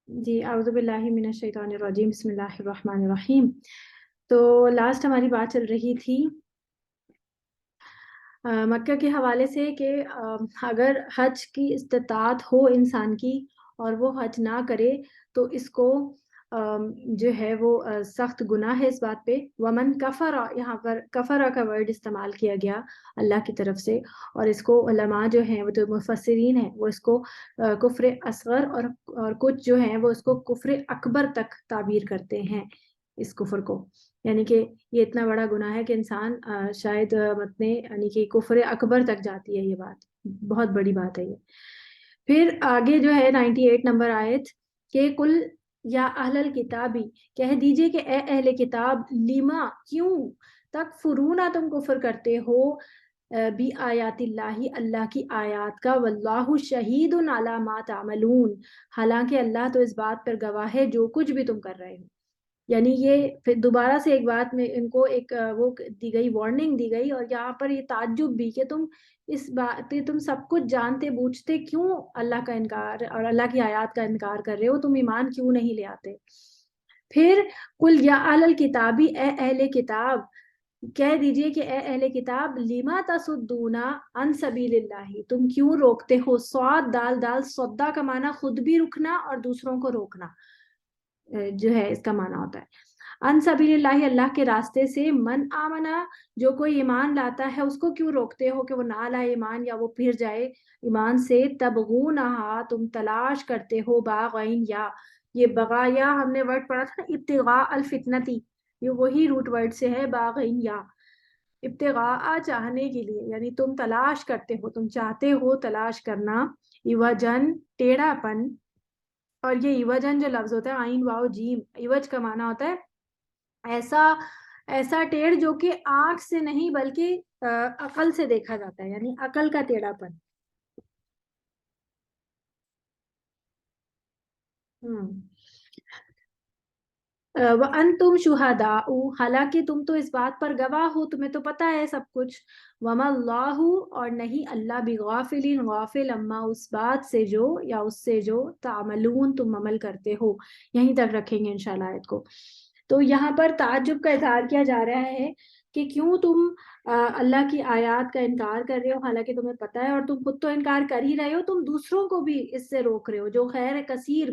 جی اعوذ باللہ من الشیطان الرجیم بسم اللہ الرحمن الرحیم. تو لاسٹ ہماری بات چل رہی تھی مکہ کے حوالے سے کہ اگر حج کی استطاعت ہو انسان کی اور وہ حج نہ کرے تو اس کو جو ہے وہ سخت گناہ ہے اس بات پہ. ومن کفر، یہاں پر کفرہ کا ورڈ استعمال کیا گیا اللہ کی طرف سے، اور اس کو علماء جو ہیں وہ جو مفسرین ہیں وہ اس کو کفر اصغر اور کچھ جو ہیں وہ اس کو کفر اکبر تک تعبیر کرتے ہیں اس کفر کو. یعنی کہ یہ اتنا بڑا گناہ ہے کہ انسان شاید متنے یعنی کہ کفر اکبر تک جاتی ہے. یہ بات بہت بڑی بات ہے یہ. پھر آگے جو ہے 98 نمبر آیت کہ کل یا اہل الکتابی، کہہ دیجئے کہ اے اہل کتاب، لیما کیوں تکفرون تم کفر کرتے ہو بی آیات اللہ اللہ کی آیات کا، واللہ شہید علی ما تعملون حالانکہ اللہ تو اس بات پر گواہ ہے جو کچھ بھی تم کر رہے ہو. یعنی یہ پھر دوبارہ سے ایک بات میں ان کو ایک وہ دی گئی، وارننگ دی گئی، اور یہاں پر یہ تعجب بھی کہ تم اس بات تم سب کچھ جانتے بوجھتے کیوں اللہ کا انکار اور اللہ کی آیات کا انکار کر رہے ہو، تم ایمان کیوں نہیں لے آتے. پھر قل یا اہل الکتابی، اے اہل کتاب، کہہ دیجئے کہ اے اہل کتاب، لما تصدون عن سبیل اللہ، تم کیوں روکتے ہو. صاد دال دال صدا کا معنی خود بھی رکنا اور دوسروں کو روکنا جو ہے اس کا معنی ہوتا ہے. ان سبیل اللہ، اللہ کے راستے سے. من آمنا، جو کوئی ایمان لاتا ہے اس کو کیوں روکتے ہو کہ وہ نہ لائے ایمان یا وہ پھر جائے ایمان سے. تبغونہا، تم تلاش کرتے ہو. باغین، یا یہ بغا یا ہم نے ورڈ پڑھا تھا ابتغاء الفتنتی، یہ وہی روٹ ورڈ سے ہے باغین یا ابتغاء چاہنے کے لیے، یعنی تم تلاش کرتے ہو، تم چاہتے ہو تلاش کرنا. ایوجن ٹیڑھا پن، اور یہ ایوجن جو لفظ ہوتا ہے عین واو جیم، ایوج کا معنی ہوتا ہے ایسا ایسا ٹیڑھ جو کہ آنکھ سے نہیں بلکہ عقل سے دیکھا جاتا ہے، یعنی عقل کا ٹیڑھا پن. وَأَنْتُمْ شُهَدَاءُ، حالانکہ تم تو اس بات پر گواہ ہو، تمہیں تو پتہ ہے سب کچھ. وَمَا اللَّهُ، اور نہیں اللہ، بِغَافِلٍ غافل، اما اس بات سے جو یا اس سے جو تعملون تم عمل کرتے ہو. یہیں تک رکھیں گے انشاءاللہ آیت کو. تو یہاں پر تعجب کا اظہار کیا جا رہا ہے کہ کیوں تم اللہ کی آیات کا انکار کر رہے ہو حالانکہ تمہیں پتہ ہے، اور تم خود تو انکار کر ہی رہے ہو، تم دوسروں کو بھی اس سے روک رہے ہو. جو خیر کثیر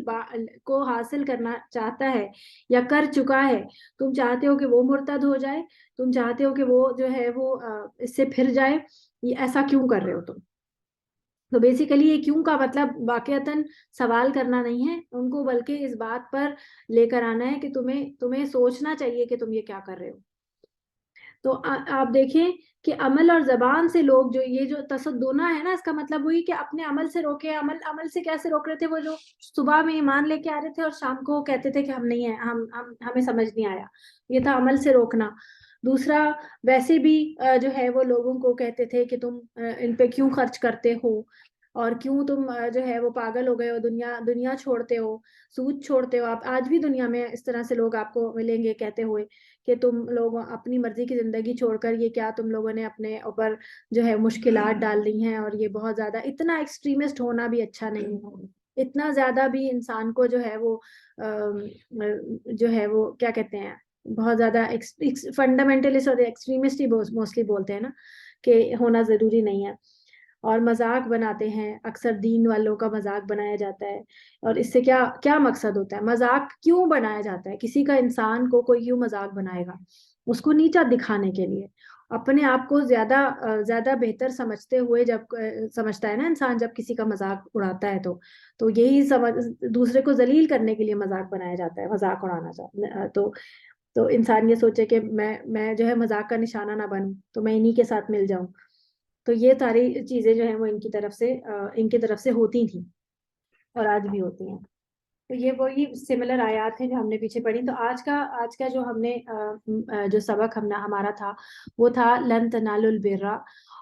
کو حاصل کرنا چاہتا ہے یا کر چکا ہے، تم چاہتے ہو کہ وہ مرتد ہو جائے، تم چاہتے ہو کہ وہ جو ہے وہ اس سے پھر جائے. یہ ایسا کیوں کر رہے ہو تم؟ تو بیسیکلی یہ کیوں کا مطلب واقعتاً سوال کرنا نہیں ہے ان کو، بلکہ اس بات پر لے کر آنا ہے کہ تمہیں سوچنا چاہیے کہ تم یہ کیا کر رہے ہو. تو آپ دیکھیں کہ عمل اور زبان سے لوگ جو یہ جو تصدونہ ہے نا، اس کا مطلب وہی کہ اپنے عمل سے روکے. عمل سے کیسے روک رہے تھے؟ وہ جو صبح میں ایمان لے کے آ رہے تھے اور شام کو کہتے تھے کہ ہم نہیں ہیں، ہمیں سمجھ نہیں آیا، یہ تھا عمل سے روکنا. دوسرا، ویسے بھی جو ہے وہ لوگوں کو کہتے تھے کہ تم ان پہ کیوں خرچ کرتے ہو، اور کیوں تم جو ہے وہ پاگل ہو گئے ہو، دنیا چھوڑتے ہو، سود چھوڑتے ہو. آپ آج بھی دنیا میں اس طرح سے لوگ آپ کو ملیں گے کہتے ہوئے کہ تم لوگ اپنی مرضی کی زندگی چھوڑ کر یہ کیا تم لوگوں نے اپنے اوپر جو ہے مشکلات ڈال دی ہیں. اور یہ بہت زیادہ اتنا ایکسٹریمسٹ ہونا بھی اچھا نہیں ہے، اتنا زیادہ بھی انسان کو جو ہے وہ جو ہے وہ کیا کہتے ہیں، بہت زیادہ فنڈامنٹلسٹ اور ایکسٹریمسٹ ہی موسٹلی بولتے ہیں نا کہ ہونا ضروری نہیں ہے. اور مذاق بناتے ہیں، اکثر دین والوں کا مذاق بنایا جاتا ہے. اور اس سے کیا کیا مقصد ہوتا ہے؟ مذاق کیوں بنایا جاتا ہے؟ کسی کا انسان کو کوئی کیوں مذاق بنائے گا؟ اس کو نیچا دکھانے کے لیے، اپنے آپ کو زیادہ بہتر سمجھتے ہوئے. جب سمجھتا ہے نا انسان جب کسی کا مذاق اڑاتا ہے تو یہی دوسرے کو ذلیل کرنے کے لیے مذاق بنایا جاتا ہے، مذاق اڑانا چاہتا تو انسان یہ سوچے کہ میں جو ہے مذاق کا نشانہ نہ بنوں، تو میں انہی کے ساتھ مل جاؤں. تو یہ ساری چیزیں جو ہیں وہ ان کی طرف سے ہوتی تھیں اور آج بھی ہوتی ہیں. تو یہ وہی سملر آیات ہیں جو ہم نے پیچھے پڑھی. تو آج کا جو ہم نے جو سبق ہمارا تھا وہ تھا لن تنالوا البر.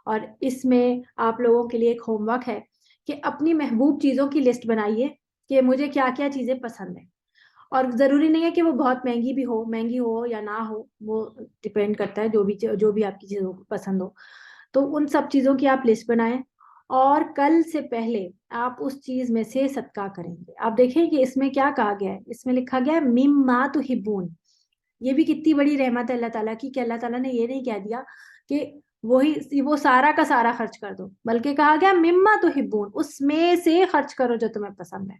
اور اس میں آپ لوگوں کے لیے ایک ہوم ورک ہے کہ اپنی محبوب چیزوں کی لسٹ بنائیے کہ مجھے کیا کیا چیزیں پسند ہیں. اور ضروری نہیں ہے کہ وہ بہت مہنگی ہو یا نہ ہو، وہ ڈپینڈ کرتا ہے جو بھی آپ کی چیزوں کو پسند ہو. تو ان سب چیزوں کی آپ لسٹ بنائیں اور کل سے پہلے آپ اس چیز میں سے صدقہ کریں گے. آپ دیکھیں کہ اس میں کیا کہا گیا ہے, اس میں لکھا گیا ہے مما تحبون. یہ بھی کتنی بڑی رحمت ہے اللہ تعالیٰ کی کہ اللہ تعالیٰ نے یہ نہیں کہہ دیا کہ وہ سارا کا سارا خرچ کر دو, بلکہ کہا گیا مما تحبون, اس میں سے خرچ کرو جو تمہیں پسند ہے.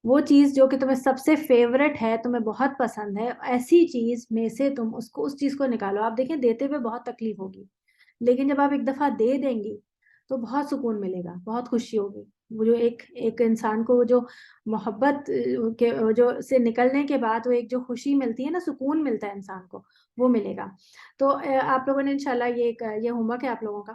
وہ چیز جو کہ تمہیں سب سے فیوریٹ ہے, تمہیں بہت پسند ہے, ایسی چیز میں سے تم اس چیز کو نکالو. آپ دیکھیں دیتے ہوئے بہت تکلیف ہوگی, لیکن جب آپ ایک دفعہ دے دیں گی تو بہت سکون ملے گا, بہت خوشی ہوگی. وہ جو ایک انسان کو جو محبت کے جو سے نکلنے کے بعد وہ ایک جو خوشی ملتی ہے نا, سکون ملتا ہے انسان کو, وہ ملے گا. تو آپ لوگوں نے انشاءاللہ یہ ہوم ورک ہے آپ لوگوں کا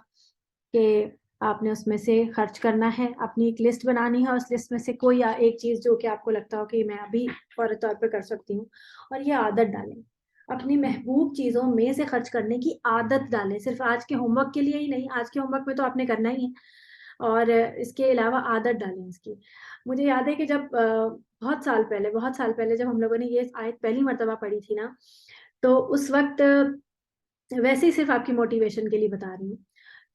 کہ آپ نے اس میں سے خرچ کرنا ہے, اپنی ایک لسٹ بنانی ہے, اس لسٹ میں سے کوئی ایک چیز جو کہ آپ کو لگتا ہو کہ میں ابھی فوری طور پہ کر سکتی ہوں, اور یہ عادت ڈالیں, اپنی محبوب چیزوں میں سے خرچ کرنے کی عادت ڈالیں. صرف آج کے ہوم ورک کے لیے ہی نہیں, آج کے ہوم ورک میں تو آپ نے کرنا ہی ہے, اور اس کے علاوہ عادت ڈالیں اس کی. مجھے یاد ہے کہ جب بہت سال پہلے جب ہم لوگوں نے یہ آیت پہلی مرتبہ پڑھی تھی نا, تو اس وقت ویسے ہی صرف آپ کی موٹیویشن کے لیے بتا رہی ہوں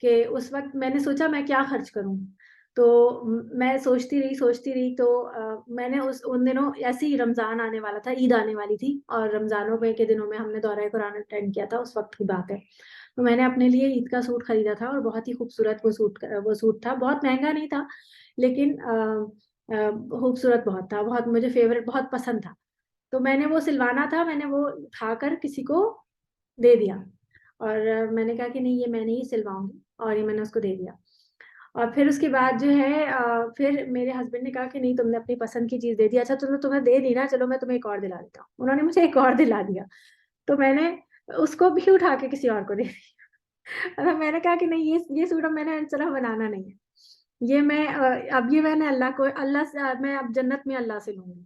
کہ اس وقت میں نے سوچا میں کیا خرچ کروں. تو میں سوچتی رہی تو میں نے ان دنوں ایسے ہی رمضان آنے والا تھا, عید آنے والی تھی, اور رمضانوں کے دنوں میں ہم نے دورہ قرآن اٹینڈ کیا تھا, اس وقت کی بات ہے. تو میں نے اپنے لیے عید کا سوٹ خریدا تھا, اور بہت ہی خوبصورت وہ سوٹ تھا, بہت مہنگا نہیں تھا لیکن خوبصورت بہت تھا, بہت مجھے فیوریٹ, بہت پسند تھا. تو میں نے وہ سلوانا تھا, میں نے وہ اٹھا کر کسی کو دے دیا, اور میں نے کہا کہ نہیں یہ میں نہیں سلواؤں گی, اور یہ میں نے اس کو دے دیا. اور پھر اس کے بعد جو ہے پھر میرے ہسبینڈ نے کہا کہ نہیں تم نے اپنی پسند کی چیز دے دی, اچھا چلو تمہیں دے دی نا, چلو میں تمہیں ایک اور دلا دیتا ہوں. انہوں نے مجھے ایک اور دلا دیا, تو میں نے اس کو بھی اٹھا کے کسی اور کو دے دیا. میں نے کہا کہ نہیں یہ سوٹ اب میں نے اس طرح بنانا نہیں ہے, یہ میں اب یہ میں نے اللہ سے میں اب جنت میں اللہ سے لوں گی.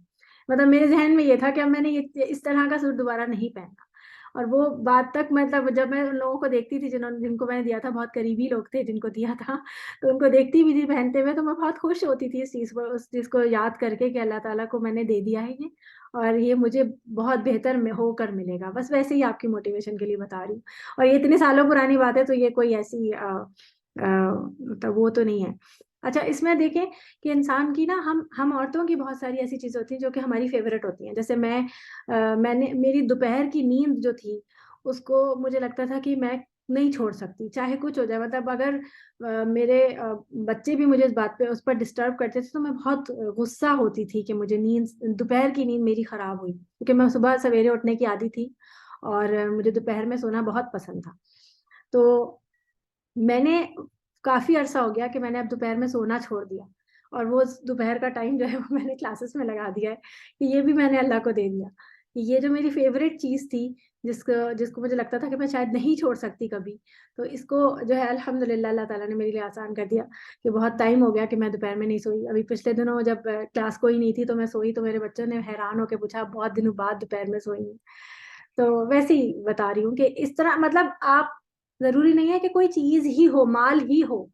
مطلب میرے ذہن میں یہ تھا کہ اب میں نے اس طرح کا سوٹ دوبارہ نہیں پہننا. اور وہ بات تک مطلب جب میں ان لوگوں کو دیکھتی تھی جن کو میں نے دیا تھا, بہت قریبی لوگ تھے جن کو دیا تھا, تو ان کو دیکھتی بھی تھی پہنتے ہوئے, تو میں بہت خوش ہوتی تھی اس چیز کو یاد کر کے کہ اللہ تعالیٰ کو میں نے دے دیا ہے یہ, اور یہ مجھے بہت بہتر ہو کر ملے گا. بس ویسے ہی آپ کی موٹیویشن کے لیے بتا رہی ہوں, اور یہ اتنے سالوں پرانی بات ہے, تو یہ کوئی ایسی مطلب وہ تو نہیں ہے. اچھا, اس میں دیکھیں کہ انسان کی نا ہم عورتوں کی بہت ساری ایسی چیزیں ہوتی ہیں جو کہ ہماری فیوریٹ ہوتی ہیں. جیسے میں نے میری دوپہر کی نیند جو تھی اس کو مجھے لگتا تھا کہ میں نہیں چھوڑ سکتی چاہے کچھ ہو جائے. مطلب اگر میرے بچے بھی مجھے اس پر ڈسٹرب کرتے تھے تو میں بہت غصہ ہوتی تھی کہ مجھے دوپہر کی نیند میری خراب ہوئی, کیونکہ میں صبح سویرے اٹھنے کی عادی تھی, اور مجھے دوپہر میں سونا بہت پسند تھا. تو میں نے کافی عرصہ ہو گیا کہ میں نے اب دوپہر میں سونا چھوڑ دیا, اور وہ دوپہر کا ٹائم جو ہے وہ میں نے کلاسز میں لگا دیا ہے, کہ یہ بھی میں نے اللہ کو دے دیا. یہ جو میری فیوریٹ چیز تھی جس کو مجھے لگتا تھا کہ میں شاید نہیں چھوڑ سکتی کبھی, تو اس کو جو ہے الحمدللہ اللہ تعالیٰ نے میرے لیے آسان کر دیا کہ بہت ٹائم ہو گیا کہ میں دوپہر میں نہیں سوئی. ابھی پچھلے دنوں جب کلاس کوئی نہیں تھی تو میں سوئی, تو میرے بچوں نے حیران ہو کے پوچھا بہت دنوں بعد دوپہر میں سوئی. تو ویسے ہی بتا رہی ہوں کہ اس طرح مطلب آپ ضروری نہیں ہے کہ کوئی چیز ہی ہو, مال ہی ہو,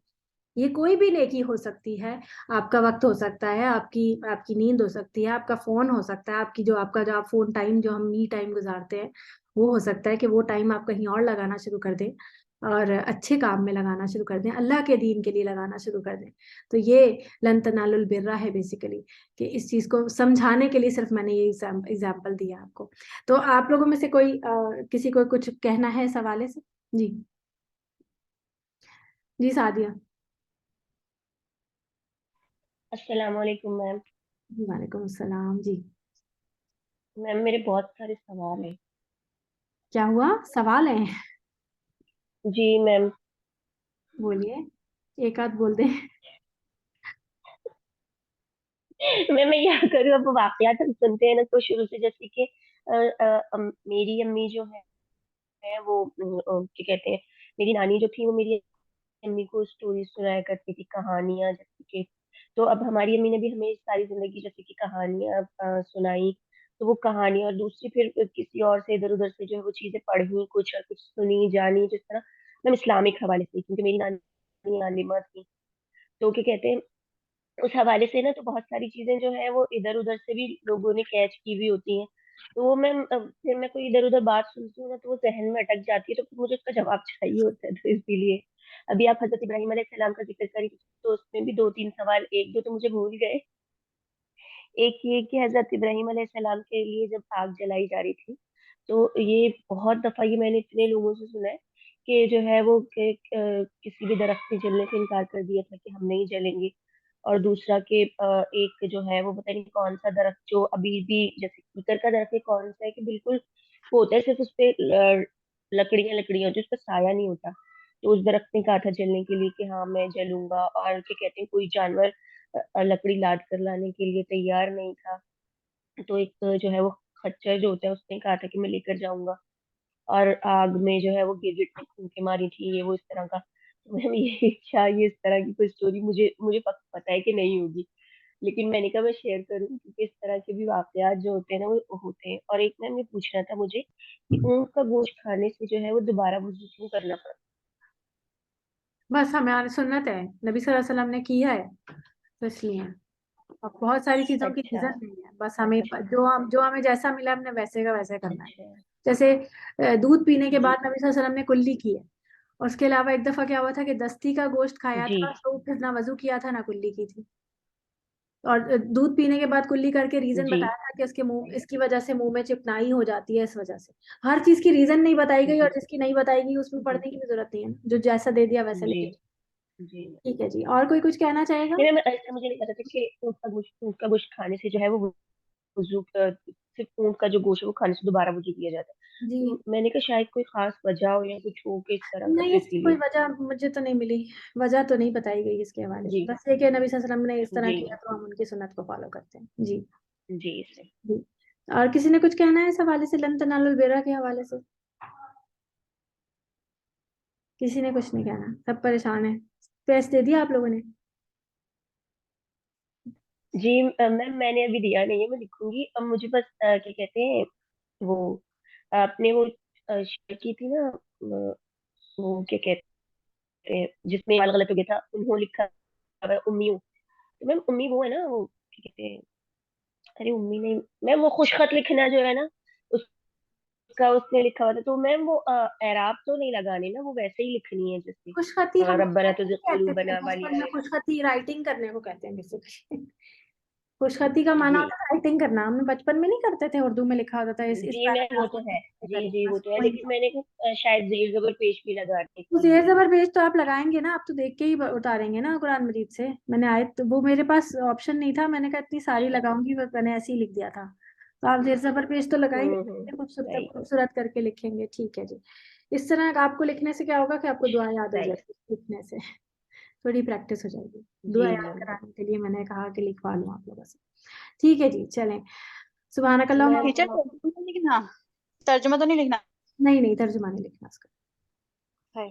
یہ کوئی بھی نیکی ہو سکتی ہے. آپ کا وقت ہو سکتا ہے, آپ کی نیند ہو سکتی ہے, آپ کا فون ہو سکتا ہے, آپ کا فون ٹائم جو ہم می ٹائم گزارتے ہیں وہ ہو سکتا ہے کہ وہ ٹائم آپ کہیں اور لگانا شروع کر دیں, اور اچھے کام میں لگانا شروع کر دیں, اللہ کے دین کے لیے لگانا شروع کر دیں. تو یہ لن تنالوا البر ہے بیسیکلی, کہ اس چیز کو سمجھانے کے لیے صرف میں نے یہ ایگزامپل دیا آپ کو. تو آپ لوگوں میں سے کسی کو کچھ کہنا ہے اس حوالے سے؟ جی جی سعدیہ. السلام علیکم میم. جی وعلیکم السلام. جی میم میرے بہت سارے سوال ہیں. کیا ہوا, سوال ہے؟ جی میم. بولیے, ایک آدھ بول دیں. میں کیا کروں, اب واقعات ہم سنتے ہیں نا تو شروع سے, جیسے کہ میری امی جو ہے وہ کیا کہتے ہیں, میری نانی جو تھی وہ میری امی کو اسٹوری سنایا کرتی تھی, کہانیاں, جیسے کہ تو اب ہماری امی نے بھی ہمیں ساری زندگی جیسے کہ کہانیاں سنائی. تو وہ کہانیاں, اور دوسری پھر کسی اور سے ادھر ادھر سے جو ہے وہ چیزیں پڑھی, کچھ اور کچھ سنی جانی, جس طرح میں اسلامک حوالے سے, کیونکہ میری نانی عالمہ تھی. تو کیا کہتے ہیں, اس حوالے سے نا تو بہت ساری چیزیں جو ہے وہ ادھر ادھر سے بھی لوگوں نے کیچ کی ہوئی ہوتی ہیں. تو وہ میں پھر میں کوئی ادھر ادھر بات سنتی ہوں نا تو وہ ذہن میں اٹک جاتی ہے, تو پھر مجھے اس کا جواب چاہیے ہوتا ہے, تو اسی لیے ابھی آپ حضرت ابراہیم علیہ السلام کا ذکر کری تو اس میں بھی 2-3 سوال، ایک دو تو مجھے بھول گئے. ایک یہ کہ حضرت ابراہیم علیہ السلام کے لیے جب آگ جلائی جا رہی تھی تو یہ بہت دفعہ یہ میں نے اتنے لوگوں سے سنا ہے کہ جو ہے وہ کسی بھی درخت سے جلنے سے انکار کر دیا تھا کہ ہم نہیں جلیں گے. اور دوسرا کہ ایک جو ہے وہ پتہ نہیں کون سا درخت جو ابھی بھی جیسے کیکر کا درخت کون سا ہے کہ بالکل ہوتا ہے صرف اس پہ لکڑیاں ہوتی اس پہ سایہ نہیں ہوتا. تو اس درخت نے کہا تھا جلنے کے لیے کہ ہاں میں جلوں گا. اور کیا کہتے ہیں کوئی جانور لکڑی لاٹ کر لانے کے لیے تیار نہیں تھا تو ایک جو ہے وہ خچر جو ہوتا ہے اس نے کہا تھا کہ میں لے کر جاؤں گا. اور آگ میں جو ہے وہ گرگٹ نے پھونکے ماری تھی یہ وہ اس طرح کا. میم یہ شاید اس طرح کی کوئی اسٹوری مجھے پتا ہے کہ نہیں ہوگی لیکن میں نے کہا میں شیئر کروں کیونکہ اس طرح کے بھی واقعات جو ہوتے ہیں نا وہ ہوتے ہیں. اور ایک میم یہ پوچھنا تھا مجھے کہ اونٹ کا گوشت کھانے سے جو ہے وہ دوبارہ وضو کیوں کرنا پڑتا بس ہمیں سنت ہے، نبی صلی اللہ علیہ وسلم نے کیا ہے تو اس لیے. اور بہت ساری چیزوں ہے؟ کی اچھا ریزن نہیں ہے، بس ہمیں اچھا جو ہمیں جیسا ملا ہم نے ویسے کا ویسے کرنا ہے. اچھا جیسے دودھ پینے کے جی بعد نبی صلی اللہ علیہ وسلم نے کلی کی ہے. اور اس کے علاوہ ایک دفعہ کیا ہوا تھا کہ دستی کا گوشت کھایا جی تھا تو پھر نہ وضو کیا تھا نہ کلی کی تھی. اور دودھ پینے کے بعد کلی کر کے ریزن جی بتایا تھا کہ اس کی وجہ سے منہ میں چپنائی ہو جاتی ہے. اس وجہ سے ہر چیز کی ریزن نہیں بتائی گئی، جی اور جس کی نہیں بتائی گئی اس میں جی پڑھنے کی بھی ضرورت نہیں ہے، جو جیسا دے دیا ویسا جی لکھ. جی ٹھیک ہے جی، اور کوئی کچھ کہنا چاہے گا؟ نہیں میم ایسا مجھے نہیں پتا تھا کہ اونٹ کا گوشت کھانے سے جو ہے وہ وضو صرف اونٹ کا جو گوشت ہے وہ کھانے سے دوبارہ وضو کیا جاتا ہے. جی تو میں نے کہا شاید کوئی خاص وجہ ہو یا کچھ ہو کہ اس طرح کا نہیں، تو اس اسی کی کوئی لیے. وجہ مجھے تو نہیں ملی، وجہ تو نہیں بتائی گئی اس کے حوالے جی سے، بس یہ کہ نبی صلی اللہ علیہ وسلم نے اس طرح جی کیا تو ہم ان کی سنت کو فالو کرتے ہیں. جی جی صحیح. جی. اور کسی نے کچھ کہنا ہے اس حوالے سے، لن تنالوا البر کے حوالے سے؟ کسی نے کچھ نہیں کہنا، سب پریشان ہیں. پیس دے دیا آپ لوگوں نے؟ جی میم میں نے ابھی دیا نہیں ہے، میں لکھوں گی. اب مجھے بس کیا کہتے ہیں وہ آپ نے وہ شیئر کی تھی نا وہ کیا کہتے ہیں جس میں غلط ہو گیا تھا انہوں لکھا ہوا ہے امیوں. تو میم امی وہ ہے نا وہ کیا کہتے ہیں ارے امی نہیں میم وہ خوش خط لکھنا جو ہے نا اس کا اس نے لکھا ہوا تھا. تو میم وہ اعراب تو نہیں لگانے نا، وہ ویسے ہی لکھنی ہے جیسے خوش خطی ہم ربنا تزغ کہتے تھے قلوبنا والی بچپن میں، آیت. خوش خطی رائٹنگ کرنے کو کہتے ہیں بیسیکلی. خوش خطی کا معنی جی ہوتا ہے رائٹنگ کرنا. ہم بچپن میں نہیں کرتے تھے، اردو میں لکھا ہوتا تھا اس جی میم وہ پیراگراف تو ہے. میں جی کریں، جی وہ بس تو ہے وہی. لیکن میں نے کہا شاید زیر زبر پیش بھی لگانے تو کے زیر لیے. زبر پیش تو آپ لگائیں گے نا، آپ تو دیکھ کے ہی اتاریں گے نا قرآن مجید سے. میں نے آیت وہ میرے پاس آپشن نہیں تھا، میں نے کہا اتنی ساری اچھا لگاؤں گی، میں نے ایسے ہی لکھ دیا تھا. تو آپ زیر زبر پیش تو لگائیں گے، صحیح خوبصورت کر کے لکھیں گے. ٹھیک ہے جی. اس طرح آپ کو لکھنے سے کیا ہوگا کہ آپ کو دعا یاد ہو صحیح. جائے گی، لکھنے سے تھوڑی پریکٹس ہو جائے گی. جی دعا یاد میم کرانے کے لیے میں نے کہا کہ لکھوا لوں آپ لوگوں سے. ٹھیک ہے جی، چلیں. سبحانک اللہم. میم ٹیچر ترجمہ تو نہیں لکھنا، ترجمہ تو نہیں لکھنا نہیں ترجمہ نہیں لکھنا اس کا. ہے.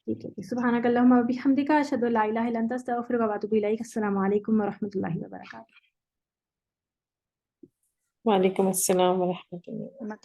ٹھیک ہے. سبحانک اللہم و بحمدک، اشہد ان لا الہ الا انت، استغفرک و اتوب الیک. السلام علیکم ورحمۃ اللہ وبرکاتہ. وعلیکم السلام ورحمۃ اللہ.